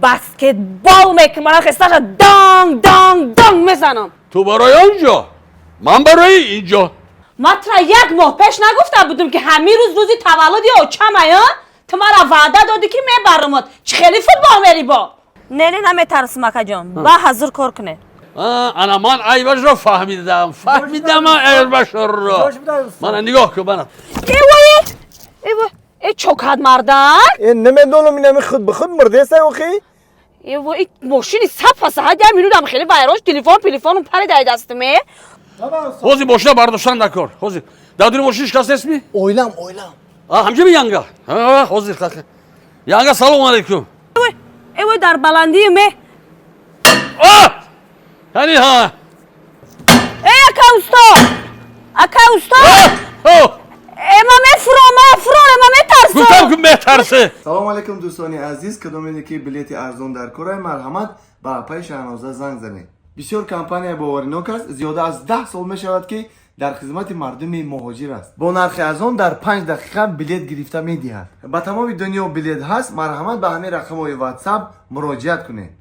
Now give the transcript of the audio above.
بسکتبال میکنم خستش دانگ دانگ دانگ میزنم. تو برای آنجا من برای اینجا. ماترا یک ماه پیش نگفته بودم که همین روزی تولدی اوچمه ها؟ تو مرا وعده دادی که میبرمت. چه خیلی فوتبال میری با؟ نه نمیترسم اکا جان. با حضور کار کنه. انا من عیبش را فهمیدم عیبش را. من نگاه کن بنا. ای چوکاد مردن؟ این نمیدونم اینم خود به خود مرده است اوخی؟ ای ماشینی صف هست در میرودم خیلی ویراش تلفن پره دای دستمه. خوزی ماشین برداشتن نکن. خوزی دادری ماشینش کس اسمی؟ اویلم. همچه می یانگا. خوزی خاطر. یانگا سلام علیکم. ای در بلندی می. یعنی ها. ای اکا استا. اما میترسم. گفتم که میترسه. سلام علیکم دوستان عزیز. کدومی که بلیت ارزان در کره مرحمت با پای شاهنامه زنگ زنید. بسیار کمپانی باورناک است. زیاده از 10 سال می شود که در خدمت مردم مهاجر است. با نرخ ارزان در 5 دقیقه بلیت گرفته می دهد. با تمام دنیا بلیت هست. مرحمت به همین رقم واتساپ مراجعت کنید.